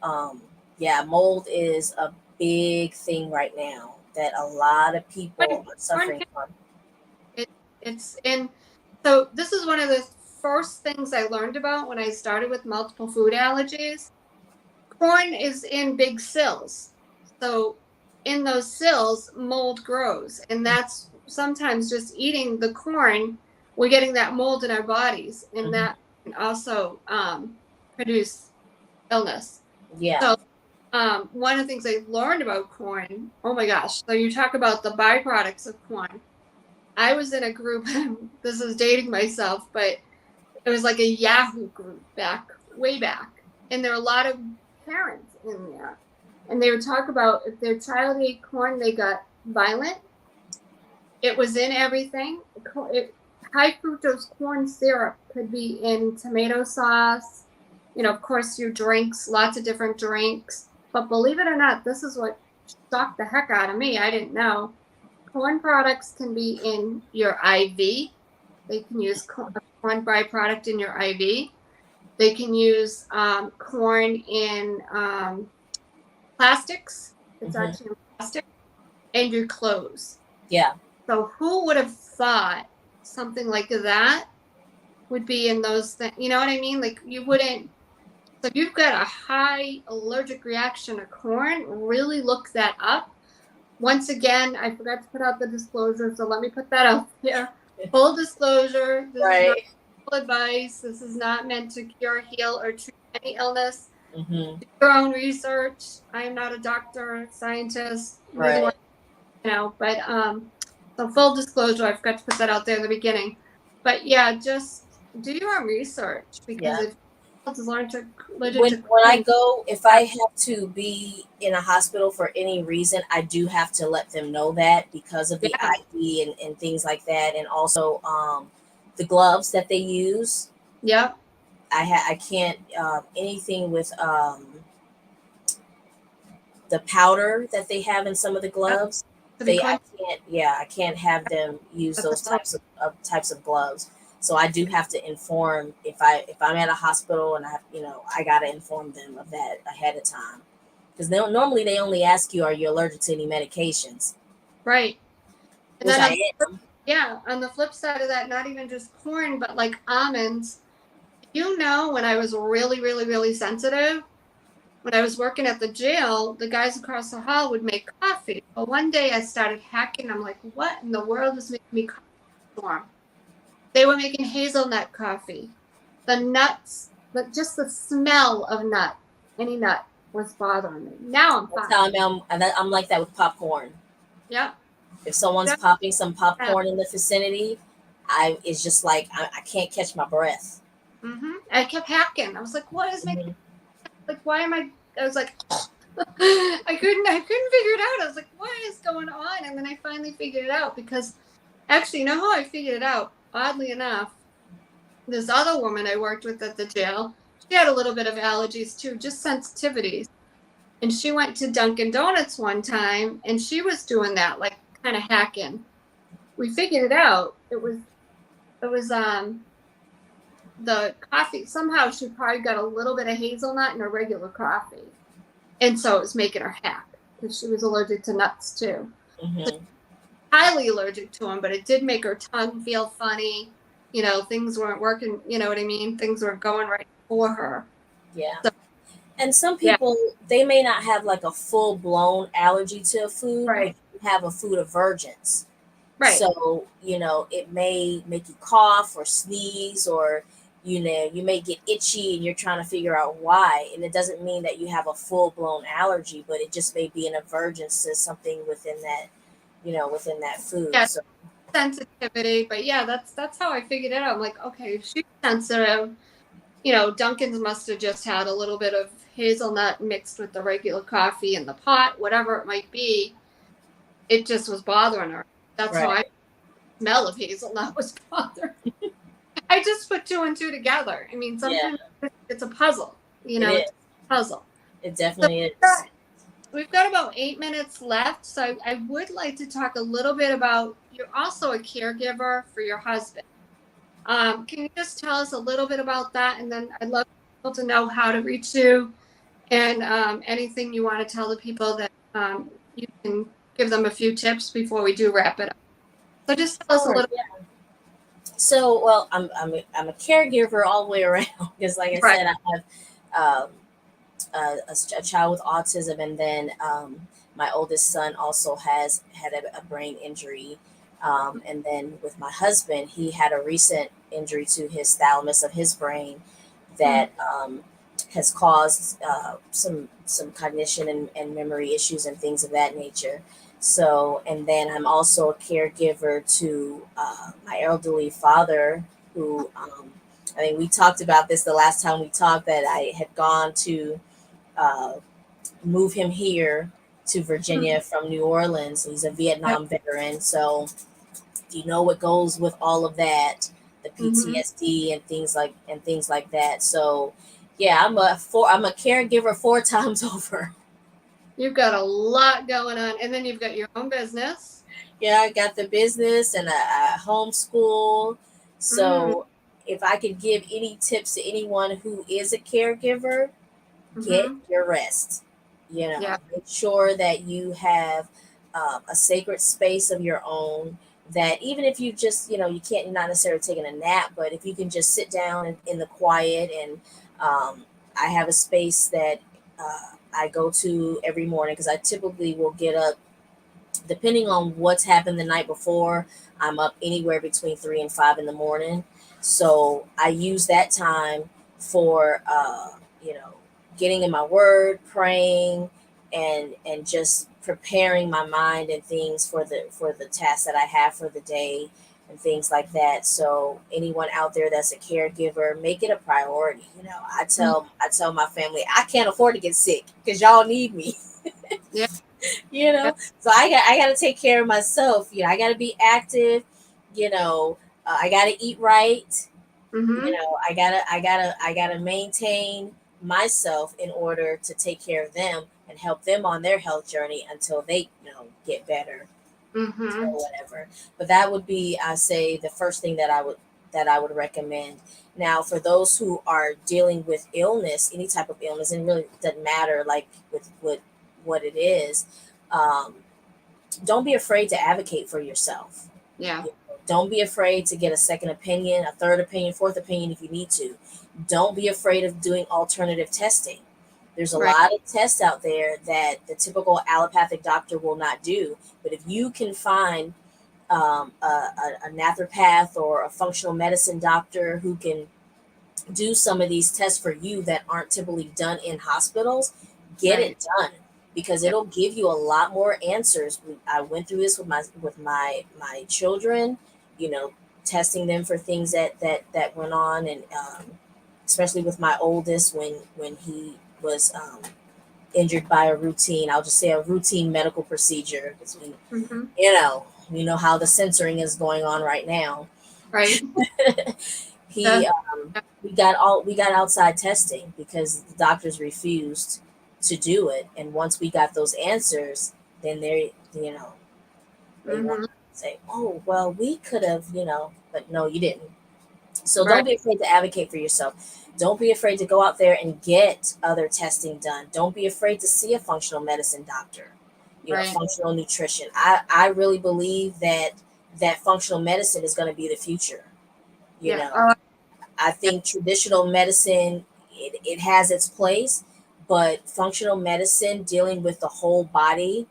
yeah, mold is a big thing right now that a lot of Corn, people are corn suffering from. it, it's in. So this is one of the first things I learned about when I started with multiple food allergies. Corn is in big sills. So in those sills, mold grows. And that's sometimes just eating the corn, we're getting that mold in our bodies. And Mhm. that can also produce illness. Yeah. So one of the things I learned about corn, oh my gosh. So you talk about the byproducts of corn. I was in a group, this is dating myself, but it was like a Yahoo group way back. And there were a lot of parents in there. And they would talk about if their child ate corn, they got violent. It was in everything. High fructose corn syrup could be in tomato sauce, of course, your drinks, lots of different drinks. But believe it or not, this is what shocked the heck out of me. I didn't know. Corn products can be in your IV. They can use a corn byproduct in your IV. They can use corn in plastics. It's Hmm. actually in plastic and your clothes. Yeah. So who would have thought something like that would be in those things? You know what I mean? Like you wouldn't. So if you've got a high allergic reaction to corn, really look that up. Once again, I forgot to put out the disclosure, so let me put that out there. Full disclosure, this is not Right. advice. This is not meant to cure, heal, or treat any illness. Hmm. Do your own research. I am not a doctor, scientist, neither one, Right. but so full disclosure, I forgot to put that out there in the beginning. But yeah, just do your own research because Yeah. if you're allergic to When I corn, go, if I have to be in a hospital for any reason, I do have to let them know that because of the yeah, IV and things like that, and also the gloves that they use. yep, I can't anything with the powder that they have in some of the yep, gloves. to be I clean. can't, yeah, I can't have them use those types of gloves. So I do have to inform if I'm at a hospital and I gotta inform them of that ahead of time because normally they only ask you, are you allergic to any medications, Right. And which then I am. on the flip side of that, not even just corn, but like almonds. When I was really, really, really sensitive, when I was working at the jail, the guys across the hall would make coffee. But one day I started hacking. I'm like, what in the world is making me coffee warm? They were making hazelnut coffee. The nuts, but just the smell of any nut was bothering me. Now I'm That's fine. how I'm like that with popcorn. Yep. If someone's Yep. popping some popcorn in the vicinity, it's just like I can't catch my breath. I kept hacking. I was like, what is making Mhm. like, why am I was like, I couldn't figure it out. I was like, what is going on? And then I finally figured it out because actually, you know how I figured it out? Oddly enough, this other woman I worked with at the jail, she had a little bit of allergies too, just sensitivities. And she went to Dunkin' Donuts one time and she was doing that, like kind of hacking. We figured it out. It was the coffee. Somehow she probably got a little bit of hazelnut in her regular coffee. And so it was making her hack because she was allergic to nuts too. So Mm-hmm. highly allergic to them, but it did make her tongue feel funny. You know, things weren't working, you know what I mean? Things weren't going right for her. Yeah. So, And some yeah, people, they may not have like a full blown allergy to a food, but right, you have a food aversions. right. So, it may make you cough or sneeze, or, you may get itchy and you're trying to figure out why. And it doesn't mean that you have a full blown allergy, but it just may be an aversion to something within that food. Yeah, So, sensitivity. But yeah, that's how I figured it out. I'm like, okay, if she's sensitive. You know, Dunkin's must have just had a little bit of hazelnut mixed with the regular coffee in the pot, whatever it might be. It just was bothering her. That's how right. I smell of hazelnut was bothering. I just put two and two together. I mean, Yeah, sometimes it's a puzzle. You it know, is. it's a puzzle. It So definitely is. we've got about 8 minutes left. So I would like to talk a little bit about you're also a caregiver for your husband. Can you just tell us a little bit about that? And then I'd love people to know how to reach you and anything you want to tell the people that you can give them a few tips before we do wrap it up. So just tell us a Sure. little. Yeah. So, well, I'm a caregiver all the way around because, like I Right. said, I have a child with autism, and then my oldest son also has had a brain injury. And then with my husband, he had a recent injury to his thalamus of his brain Mm, that has caused some cognition and memory issues and things of that nature. So, and then I'm also a caregiver to my elderly father, who I mean, we talked about this the last time we talked, that I had gone to uh, move him here to mm, Virginia from New Orleans. He's a yep. Vietnam veteran, so you know what goes with all of that, the Mm-hmm. PTSD and things like that. So, yeah, I'm a caregiver four times over. You've got a lot going on, and then you've got your own business. Yeah, I got the business and a homeschool. Mm, So, if I could give any tips to anyone who is a caregiver, get mm-hmm. your rest. Yeah. Make sure that you have a sacred space of your own. That even if you just, you can't, you're not necessarily taking a nap, but if you can just sit down in the quiet, and I have a space that I go to every morning because I typically will get up, depending on what's happened the night before. I'm up anywhere between 3 and 5 in the morning. So I use that time for, getting in my word, praying, and just preparing my mind and things for the tasks that I have for the day and things like that. So anyone out there that's a caregiver, make it a priority. I Mm, tell my family I can't afford to get sick because y'all need me. yeah. you Yeah. know so I got to take care of myself. I got to be active. I got to eat right. Mm-hmm. I got to maintain myself in order to take care of them and help them on their health journey until they get better Mm-hmm. or whatever. But that would be, I say, the first thing that I would recommend. Now, for those who are dealing with illness, any type of illness, and it really doesn't matter like with what it is, um, don't be afraid to advocate for yourself. Yeah. Don't be afraid to get a second opinion, a third opinion, fourth opinion if you need to. Don't be afraid of doing alternative testing. There's a Right. lot of tests out there that the typical allopathic doctor will not do. But if you can find a naturopath or a functional medicine doctor who can do some of these tests for you that aren't typically done in hospitals, get Right. it done because Yeah. it'll give you a lot more answers. I went through this with my children, you know, testing them for things that went on, and especially with my oldest when he was injured by a routine, I'll just say a routine medical procedure, because Mm-hmm. we know how the censoring is going on right now. Right. he we got outside testing because the doctors refused to do it, and once we got those answers, then they want Mm-hmm. to say, oh well, we could have, but no, you didn't. So don't Right. be afraid to advocate for yourself. Don't be afraid to go out there and get other testing done. Don't be afraid to see a functional medicine doctor, Right. functional nutrition. I really believe that functional medicine is going to be the future. you Yeah. know I think traditional medicine, it has its place, but functional medicine, dealing with the whole Yeah.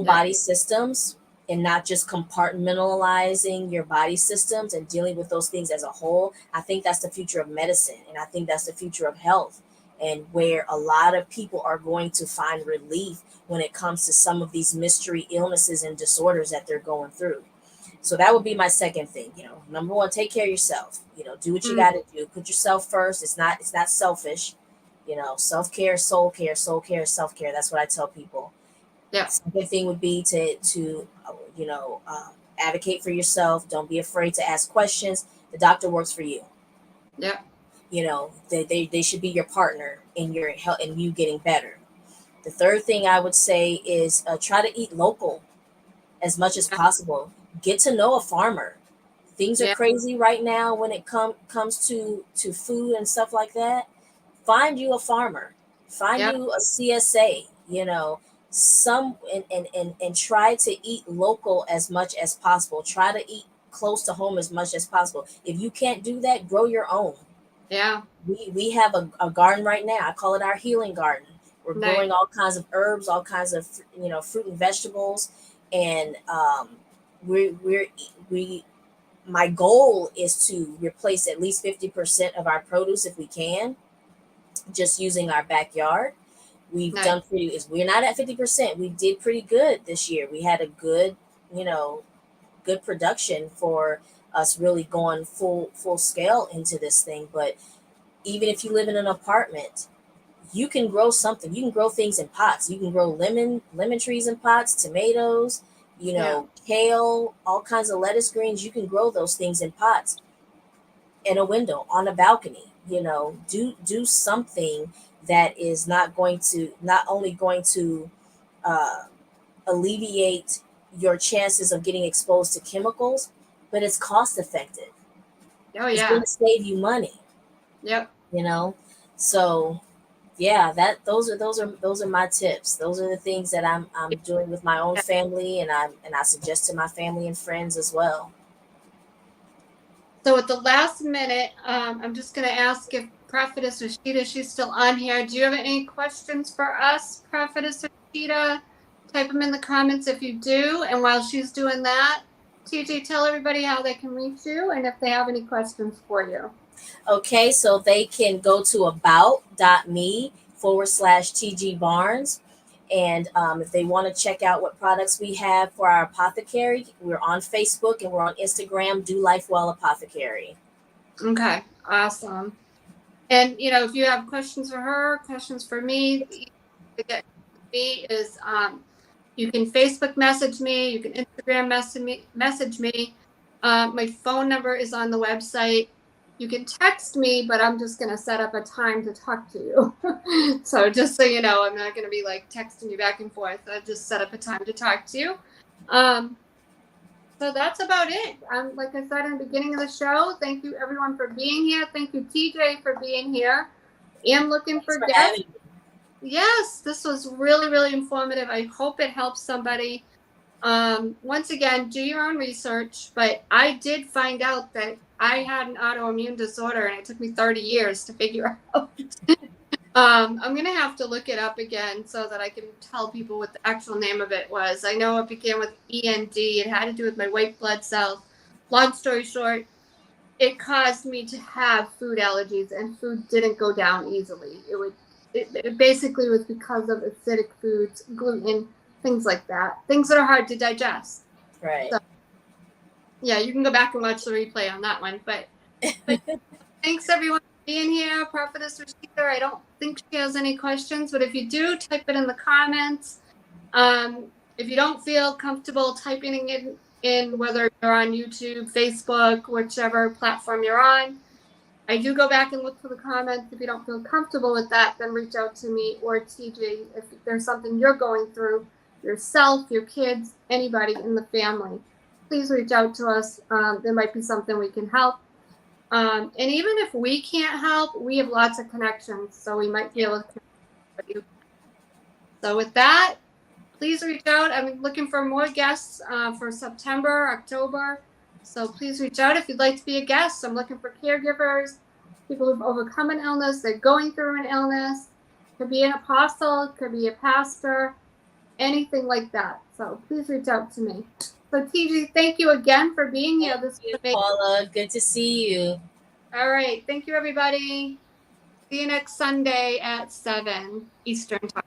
body systems, and not just compartmentalizing your body systems and dealing with those things as a whole. I think that's the future of medicine, and I think that's the future of health, and where a lot of people are going to find relief when it comes to some of these mystery illnesses and disorders that they're going through. So that would be my second thing. Number one, take care of yourself. Do what you Mm. got to do. Put yourself first. It's not selfish. Self care, soul care, self care. That's what I tell people. Yeah. Second thing would be to advocate for yourself. Don't be afraid to ask questions. The doctor works for you. Yeah. They should be your partner in your health and you getting better. The third thing I would say is try to eat local as much as possible. Get to know a farmer. Things are Yeah. crazy right now when it comes to food and stuff like that. Find you a farmer. Find Yeah. you a CSA. Some and try to eat local as much as possible. Try to eat close to home as much as possible. If you can't do that, grow your own. Yeah. We have a garden right now. I call it our healing garden. We're Nice. growing all kinds of herbs, all kinds of fruit and vegetables, and we my goal is to replace at least 50% of our produce if we can, just using our backyard. We've Nice. done pretty. We're not at 50%. We did pretty good this year. We had a you know good production for us, really going full scale into this thing. But even if you live in an apartment, you can grow something. You can grow things in pots. You can grow lemon trees in pots, tomatoes, Yeah. kale, all kinds of lettuce greens. You can grow those things in pots, in a window, on a balcony. Do something that is not only going to uh, alleviate your chances of getting exposed to chemicals, but it's cost effective. Oh It's going yeah. to save you money. Yep. You know, so yeah, those are my tips. Those are the things that I'm doing with my own Yeah. family, and I suggest to my family and friends as well. So at the last minute, I'm just going to ask if Prophetess Rashida, she's still on here. Do you have any questions for us, Prophetess Rashida? Type them in the comments if you do. And while she's doing that, TJ, tell everybody how they can reach you and if they have any questions for you. Okay, so they can go to about.me/TG Barnes. And if they want to check out what products we have for our apothecary, we're on Facebook and we're on Instagram, Do Life Well Apothecary. Okay, awesome. And if you have questions for her, questions for me, the easiest way to get me is you can Facebook message me, you can Instagram message me. My phone number is on the website. You can text me, but I'm just going to set up a time to talk to you. So just so you know, I'm not going to be like texting you back and forth. I just set up a time to talk to you. So that's about it. Like I said in the beginning of the show, thank you everyone for being here. Thank you, TJ, for being here. I'm looking for guests. Having me. Yes, this was really, really informative. I hope it helps somebody. Once again, do your own research, but I did find out that I had an autoimmune disorder and it took me 30 years to figure out. I'm going to have to look it up again so that I can tell people what the actual name of it was. I know it began with END. It had to do with my white blood cells. Long story short, it caused me to have food allergies, and food didn't go down easily. It basically was because of acidic foods, gluten, things like that. Things that are hard to digest. Right. So, yeah, you can go back and watch the replay on that one. But thanks everyone for being here, Prophetess Rashida. I don't think she has any questions, but if you do, type it in the comments. If you don't feel comfortable typing it in, whether you're on YouTube, Facebook, whichever platform you're on, I do go back and look for the comments. If you don't feel comfortable with that, then reach out to me or TJ if there's something you're going through, yourself, your kids, anybody in the family. Please reach out to us. There might be something we can help. And even if we can't help, we have lots of connections, so we might be able to connect with you. So with that, please reach out. I'm looking for more guests for September, October. So please reach out if you'd like to be a guest. I'm looking for caregivers, people who've overcome an illness, they're going through an illness. Could be an apostle, could be a pastor, anything like that. So please reach out to me. So TG, thank you again for being here. Thank you, Paula. Good to see you. All right. Thank you, everybody. See you next Sunday at 7 Eastern Time.